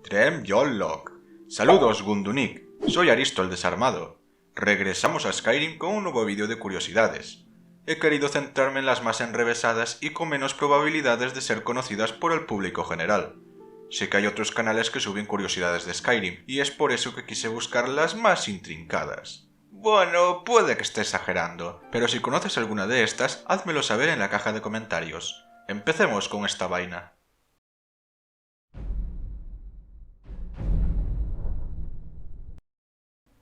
Trem Yollok. Saludos Gundunik, soy Aristo el Desarmado. Regresamos a Skyrim con un nuevo vídeo de curiosidades. He querido centrarme en las más enrevesadas y con menos probabilidades de ser conocidas por el público general. Sé que hay otros canales que suben curiosidades de Skyrim, y es por eso que quise buscar las más intrincadas. Bueno, puede que esté exagerando, pero si conoces alguna de estas, házmelo saber en la caja de comentarios. Empecemos con esta vaina.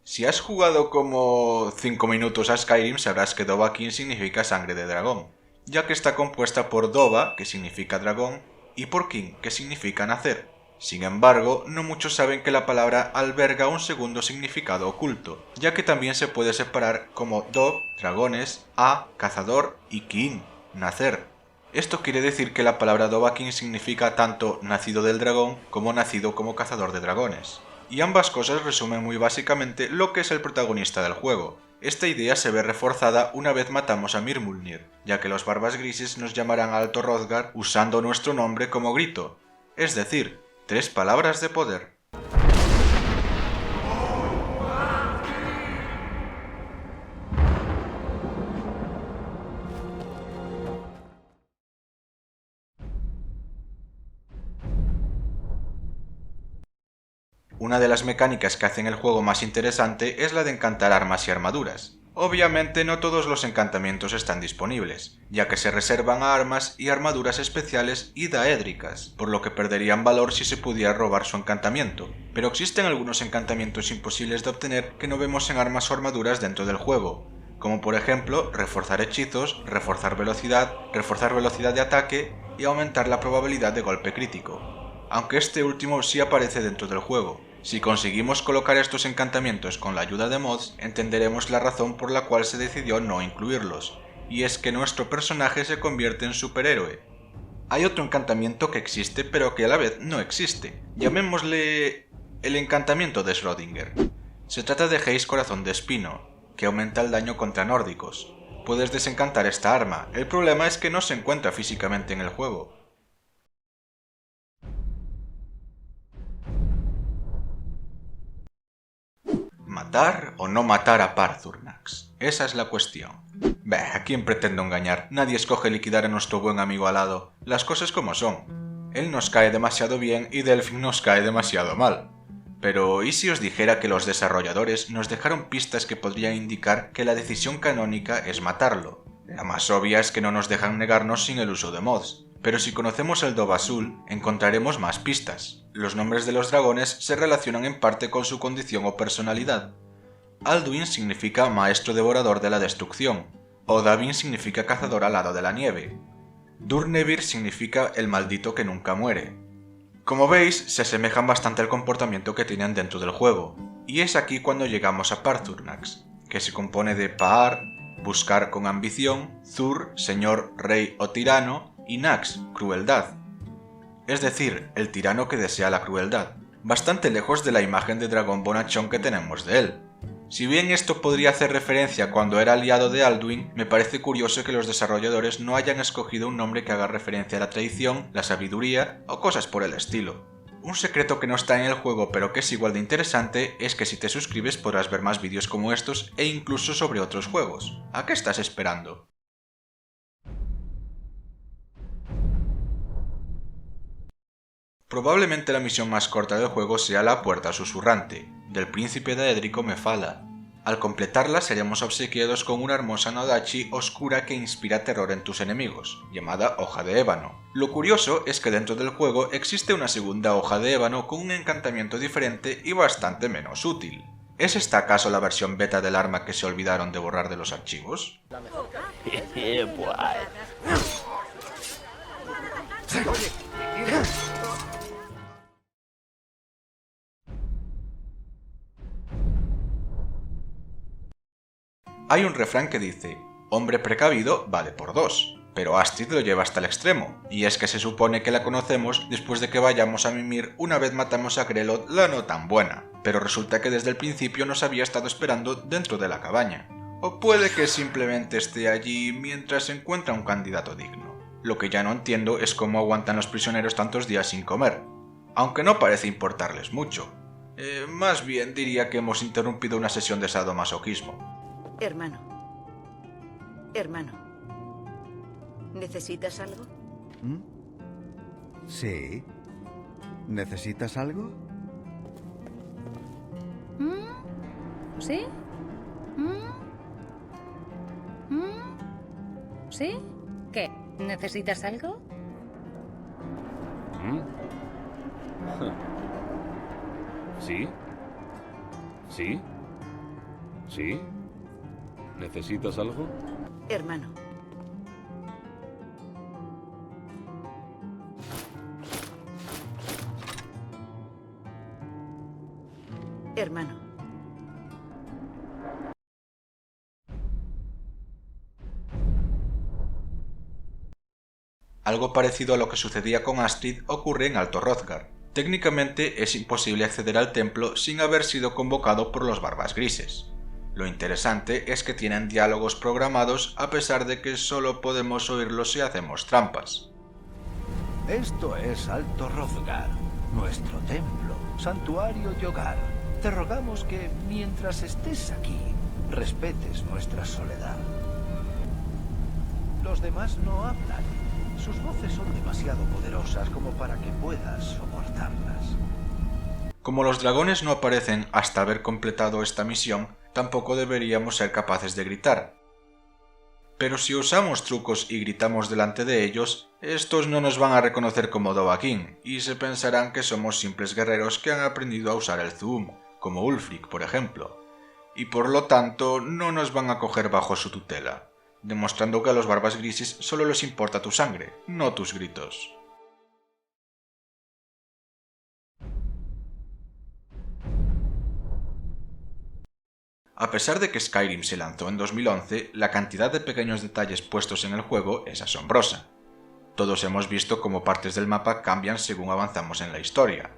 Si has jugado como 5 minutos a Skyrim, sabrás que Dovahkiin significa sangre de dragón, ya que está compuesta por Dova, que significa dragón, y por Kin, que significa nacer. Sin embargo, no muchos saben que la palabra alberga un segundo significado oculto, ya que también se puede separar como Dov, dragones, A, cazador, y Kin, nacer. Esto quiere decir que la palabra Dovahkiin significa tanto nacido del dragón como nacido como cazador de dragones. Y ambas cosas resumen muy básicamente lo que es el protagonista del juego. Esta idea se ve reforzada una vez matamos a Mirmulnir, ya que los Barbas Grises nos llamarán a Alto Hrothgar usando nuestro nombre como grito, es decir, 3 palabras de poder. Una de las mecánicas que hacen el juego más interesante es la de encantar armas y armaduras. Obviamente no todos los encantamientos están disponibles, ya que se reservan a armas y armaduras especiales y daédricas, por lo que perderían valor si se pudiera robar su encantamiento. Pero existen algunos encantamientos imposibles de obtener que no vemos en armas o armaduras dentro del juego, como por ejemplo reforzar hechizos, reforzar velocidad de ataque y aumentar la probabilidad de golpe crítico. Aunque este último sí aparece dentro del juego. Si conseguimos colocar estos encantamientos con la ayuda de mods, entenderemos la razón por la cual se decidió no incluirlos, y es que nuestro personaje se convierte en superhéroe. Hay otro encantamiento que existe pero que a la vez no existe, llamémosle el encantamiento de Schrödinger. Se trata de Haze Corazón de Espino, que aumenta el daño contra nórdicos. Puedes desencantar esta arma, el problema es que no se encuentra físicamente en el juego. ¿Matar o no matar a Paarthurnax? Esa es la cuestión. ¿A quién pretendo engañar? Nadie escoge liquidar a nuestro buen amigo alado. Las cosas como son. Él nos cae demasiado bien y Delfin nos cae demasiado mal. Pero ¿y si os dijera que los desarrolladores nos dejaron pistas que podrían indicar que la decisión canónica es matarlo? La más obvia es que no nos dejan negarnos sin el uso de mods. Pero si conocemos el Dove Azul, encontraremos más pistas. Los nombres de los dragones se relacionan en parte con su condición o personalidad. Alduin significa maestro devorador de la destrucción. Odahviin significa cazador alado de la nieve. Durnehviir significa el maldito que nunca muere. Como veis, se asemejan bastante al comportamiento que tienen dentro del juego. Y es aquí cuando llegamos a Paarthurnax, que se compone de Paar, buscar con ambición, Thur, señor, rey o tirano, y Nax, crueldad. Es decir, el tirano que desea la crueldad, bastante lejos de la imagen de dragón bonachón que tenemos de él. Si bien esto podría hacer referencia cuando era aliado de Alduin, me parece curioso que los desarrolladores no hayan escogido un nombre que haga referencia a la traición, la sabiduría o cosas por el estilo. Un secreto que no está en el juego pero que es igual de interesante es que si te suscribes podrás ver más vídeos como estos e incluso sobre otros juegos. ¿A qué estás esperando? Probablemente la misión más corta del juego sea la Puerta Susurrante, del príncipe daédrico Mephala. Al completarla seremos obsequiados con una hermosa Nodachi oscura que inspira terror en tus enemigos, llamada Hoja de Ébano. Lo curioso es que dentro del juego existe una segunda Hoja de Ébano con un encantamiento diferente y bastante menos útil. ¿Es esta acaso la versión beta del arma que se olvidaron de borrar de los archivos? Hay un refrán que dice, hombre precavido vale por 2, pero Astrid lo lleva hasta el extremo, y es que se supone que la conocemos después de que vayamos a Mimir una vez matamos a Grelod la no tan buena, pero resulta que desde el principio nos había estado esperando dentro de la cabaña. O puede que simplemente esté allí mientras encuentra un candidato digno. Lo que ya no entiendo es cómo aguantan los prisioneros tantos días sin comer. aunque no parece importarles mucho. Más bien diría que hemos interrumpido una sesión de sadomasoquismo. Hermano. Hermano. ¿Necesitas algo? Sí. ¿Necesitas algo? ¿Sí? ¿Sí? ¿Qué? ¿Necesitas algo? ¿Sí? ¿Sí? ¿Sí? ¿Necesitas algo? Hermano. Hermano. Algo parecido a lo que sucedía con Astrid ocurre en Alto Hrothgar. Técnicamente es imposible acceder al templo sin haber sido convocado por los Barbas Grises. Lo interesante es que tienen diálogos programados a pesar de que solo podemos oírlos si hacemos trampas. Esto es Alto Hrothgar, nuestro templo, santuario y hogar. Te rogamos que, mientras estés aquí, respetes nuestra soledad. Los demás no hablan. Sus voces son demasiado poderosas como para que puedas soportarlas. Como los dragones no aparecen hasta haber completado esta misión, tampoco deberíamos ser capaces de gritar. Pero si usamos trucos y gritamos delante de ellos, estos no nos van a reconocer como Dovahkiin y se pensarán que somos simples guerreros que han aprendido a usar el Zoom, como Ulfric, por ejemplo, y por lo tanto no nos van a coger bajo su tutela, demostrando que a los Barbas Grises solo les importa tu sangre, no tus gritos. A pesar de que Skyrim se lanzó en 2011, la cantidad de pequeños detalles puestos en el juego es asombrosa. Todos hemos visto cómo partes del mapa cambian según avanzamos en la historia.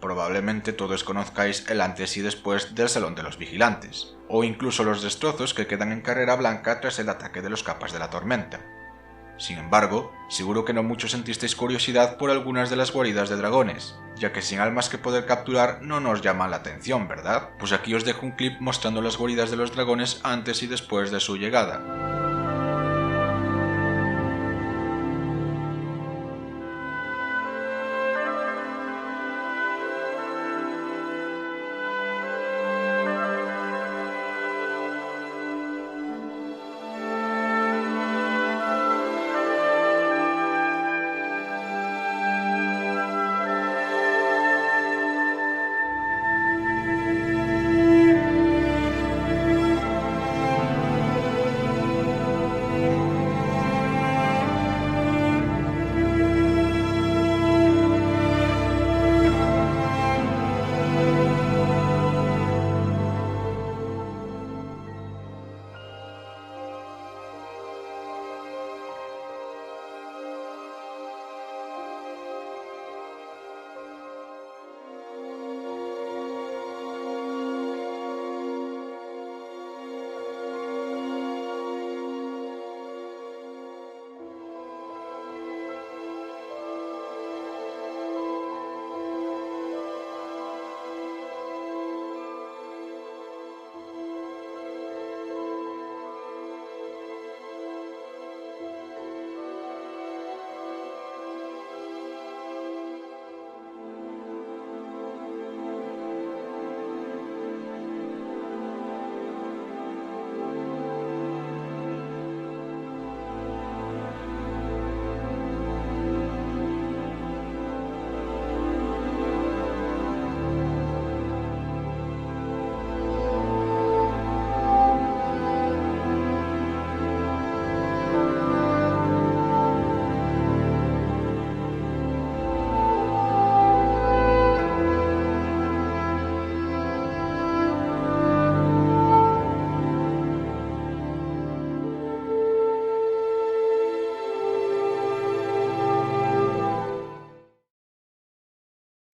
Probablemente todos conozcáis el antes y después del Salón de los Vigilantes, o incluso los destrozos que quedan en Carrera Blanca tras el ataque de los Capas de la Tormenta. Sin embargo, seguro que no muchos sentisteis curiosidad por algunas de las guaridas de dragones, ya que sin almas que poder capturar no nos llaman la atención, ¿verdad? Pues aquí os dejo un clip mostrando las guaridas de los dragones antes y después de su llegada.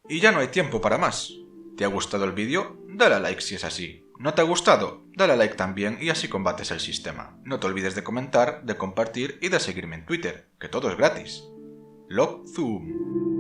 Y ya no hay tiempo para más. ¿Te ha gustado el vídeo? Dale a like si es así. ¿No te ha gustado? Dale a like también y así combates el sistema. No te olvides de comentar, de compartir y de seguirme en Twitter, que todo es gratis. Log Zoom.